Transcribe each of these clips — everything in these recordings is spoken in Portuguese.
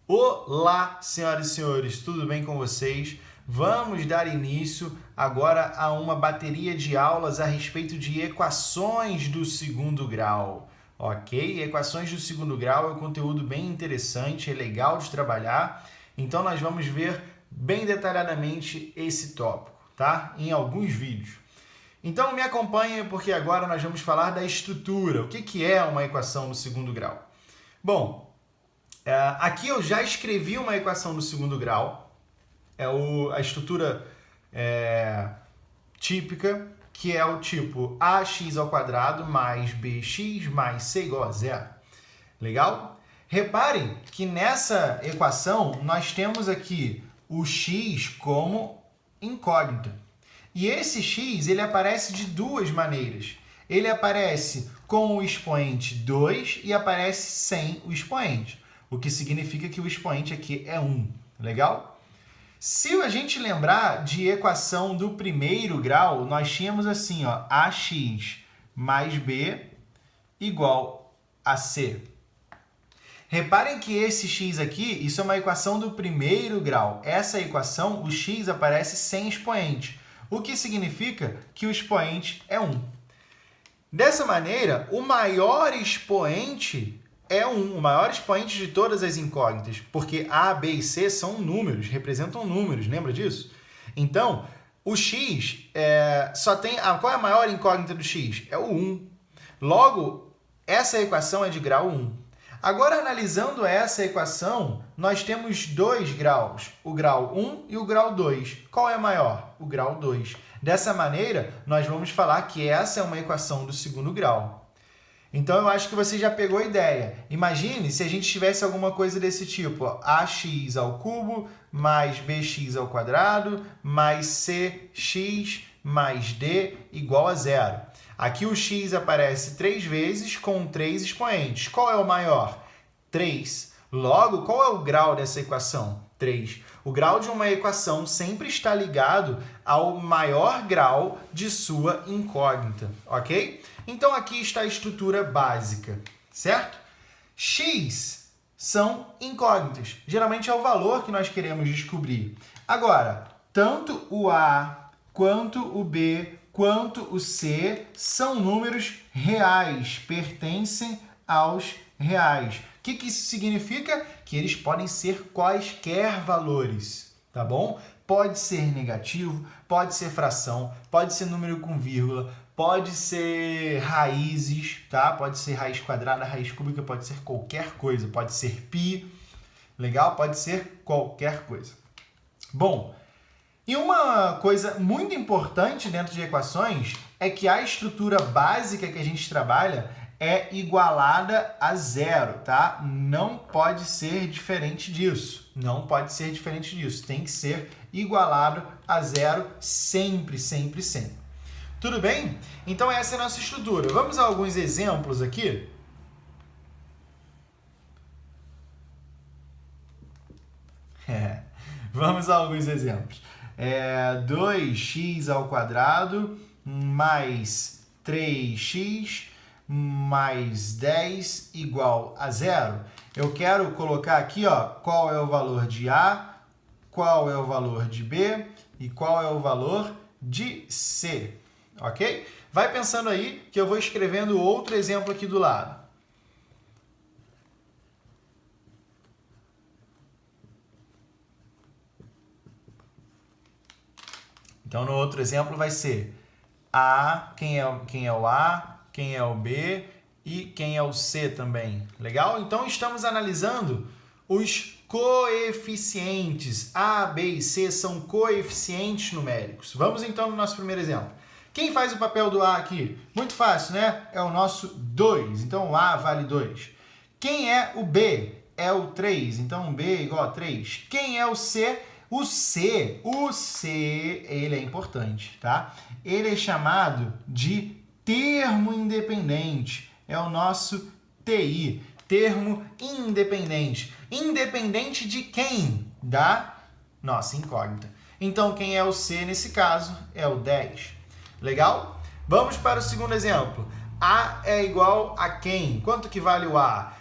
Olá, senhoras e senhores, tudo bem com vocês? Vamos dar início agora a uma bateria de aulas a respeito de equações do segundo grau, ok? Equações do segundo grau é um conteúdo bem interessante, é legal de trabalhar, então nós vamos ver bem detalhadamente esse tópico, tá? Em alguns vídeos. Então me acompanhe porque agora nós vamos falar da estrutura. O que é uma equação do segundo grau? Bom, aqui eu já escrevi uma equação do segundo grau, a estrutura típica, que é o tipo ax ao quadrado mais bx mais c igual a zero. Legal? Reparem que nessa equação nós temos aqui o x como incógnita. E esse x ele aparece de duas maneiras. Ele aparece com o expoente 2 e aparece sem o expoente. O que significa que o expoente aqui é 1. Legal? Se a gente lembrar de equação do primeiro grau, nós tínhamos assim, ó, ax mais b igual a c. Reparem que esse x aqui, isso é uma equação do primeiro grau. Essa equação, o x aparece sem expoente, o que significa que o expoente é 1. Dessa maneira, o maior expoente é 1, o maior expoente de todas as incógnitas, porque A, B e C são números, representam números, lembra disso? Então, o x só tem... qual é a maior incógnita do x? É o 1. Logo, essa equação é de grau 1. Agora, analisando essa equação, nós temos dois graus, o grau 1 e o grau 2. Qual é maior? O grau 2. Dessa maneira, nós vamos falar que essa é uma equação do segundo grau. Então, eu acho que você já pegou a ideia. Imagine se a gente tivesse alguma coisa desse tipo, ó, ax ao cubo mais bx ao quadrado mais cx mais d igual a zero. Aqui o x aparece 3 vezes com 3 expoentes. Qual é o maior? 3. Logo, qual é o grau dessa equação? 3. O grau de uma equação sempre está ligado ao maior grau de sua incógnita, ok? Então, aqui está a estrutura básica, certo? X são incógnitas. Geralmente é o valor que nós queremos descobrir. Agora, tanto o A, quanto o B, quanto o C são números reais, pertencem aos reais. O que isso significa? Que eles podem ser quaisquer valores, tá bom? Pode ser negativo, pode ser fração, pode ser número com vírgula, pode ser raízes, tá? Pode ser raiz quadrada, raiz cúbica, pode ser qualquer coisa, pode ser π, legal? Pode ser qualquer coisa. Bom, e uma coisa muito importante dentro de equações é que a estrutura básica que a gente trabalha é igualada a zero, tá? Não pode ser diferente disso. Não pode ser diferente disso. Tem que ser igualado a zero sempre, sempre, sempre. Tudo bem? Então essa é a nossa estrutura. Vamos a alguns exemplos aqui? Vamos a alguns exemplos. 2x ao quadrado mais 3x mais 10 igual a zero. Eu quero colocar aqui, ó, qual é o valor de A, qual é o valor de B e qual é o valor de C, ok? Vai pensando aí que eu vou escrevendo outro exemplo aqui do lado. Então, no outro exemplo vai ser A, quem é o A, quem é o B e quem é o C também. Legal? Então, estamos analisando os coeficientes. A, B e C são coeficientes numéricos. Vamos, então, no nosso primeiro exemplo. Quem faz o papel do A aqui? Muito fácil, né? É o nosso 2. Então, o A vale 2. Quem é o B? É o 3. Então, B é igual a 3. Quem é o C? O C, ele é importante, tá? Ele é chamado de termo independente. É o nosso TI, termo independente. Independente de quem? Da nossa incógnita. Então, quem é o C nesse caso é o 10. Legal? Vamos para o segundo exemplo. A é igual a quem? Quanto que vale o A?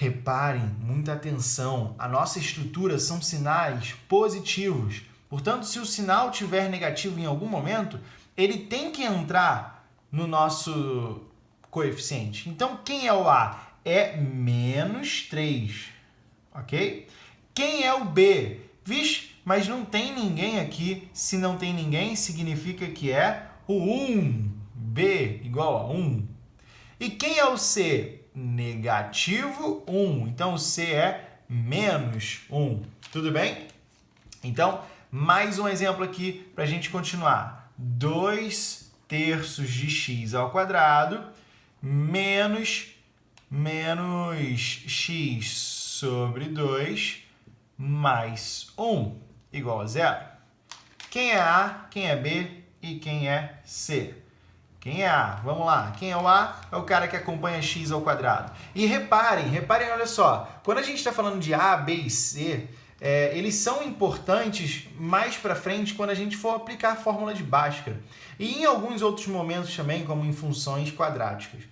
Reparem, muita atenção, a nossa estrutura são sinais positivos. Portanto, se o sinal tiver negativo em algum momento, ele tem que entrar no nosso coeficiente. Então, quem é o A? É menos 3, ok? Quem é o B? Vixe, mas não tem ninguém aqui. Se não tem ninguém, significa que é o 1. B igual a 1. E quem é o C? Negativo 1. Então, o C é menos 1. Tudo bem? Então, mais um exemplo aqui para a gente continuar. 2 terços de x ao quadrado menos x sobre 2 mais 1 igual a 0. Quem é A, quem é B e quem é C? Quem é A? Vamos lá. Quem é o A? É o cara que acompanha x ao quadrado. E reparem, olha só. Quando a gente está falando de A, B e C, eles são importantes mais para frente quando a gente for aplicar a fórmula de Bhaskara. E em alguns outros momentos também, como em funções quadráticas.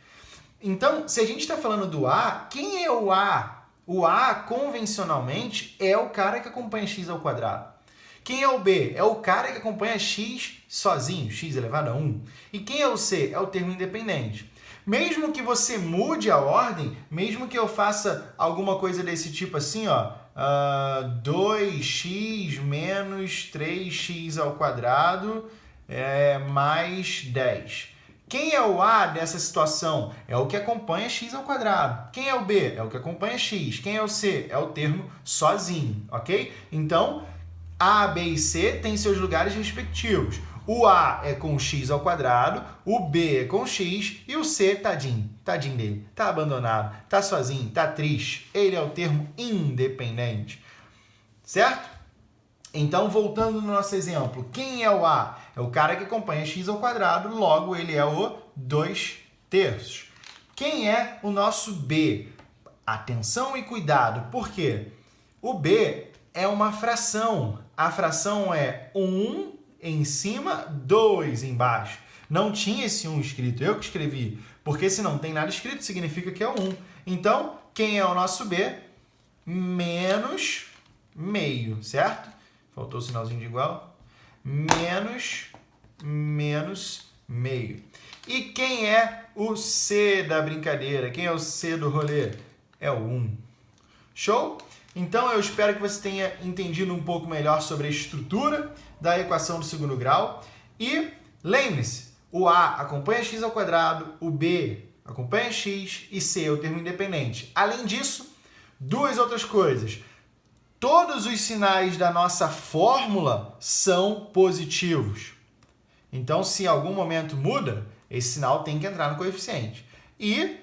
Então, se a gente está falando do A, quem é o A? O A, convencionalmente, é o cara que acompanha x ao quadrado. Quem é o B? É o cara que acompanha x sozinho, x elevado a 1. E quem é o C? É o termo independente. Mesmo que você mude a ordem, mesmo que eu faça alguma coisa desse tipo assim, ó, 2x menos 3x ao quadrado mais 10. Quem é o A dessa situação? É o que acompanha x ao quadrado. Quem é o B? É o que acompanha x. Quem é o C? É o termo sozinho, ok? Então, A, B e C têm seus lugares respectivos. O A é com x ao quadrado, o B é com x e o C, tadinho dele, tá abandonado, tá sozinho, tá triste. Ele é o termo independente, certo? Então, voltando no nosso exemplo, quem é o A? É o cara que acompanha x ao quadrado, logo ele é o 2 terços. Quem é o nosso B? Atenção e cuidado, por quê? O B é uma fração. A fração é 1 em cima, 2 embaixo. Não tinha esse 1 escrito, eu que escrevi. Porque se não tem nada escrito, significa que é 1. Então, quem é o nosso B? Menos meio, certo? Faltou o sinalzinho de igual. Menos meio. E quem é o C da brincadeira? Quem é o C do rolê? É o 1. Show? Então, eu espero que você tenha entendido um pouco melhor sobre a estrutura da equação do segundo grau. E lembre-se, o A acompanha x ao quadrado, o B acompanha x e C é o termo independente. Além disso, duas outras coisas. Todos os sinais da nossa fórmula são positivos. Então, se em algum momento muda, esse sinal tem que entrar no coeficiente. E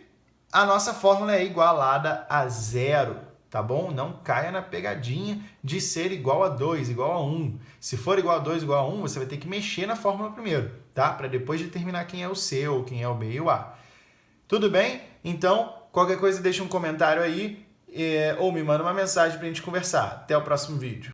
a nossa fórmula é igualada a 0, tá bom? Não caia na pegadinha de ser igual a 2, igual a 1. Se for igual a 2, igual a 1, você vai ter que mexer na fórmula primeiro, tá? Para depois determinar quem é o C ou quem é o B e o A. Tudo bem? Então, qualquer coisa deixa um comentário aí ou me manda uma mensagem para a gente conversar. Até o próximo vídeo.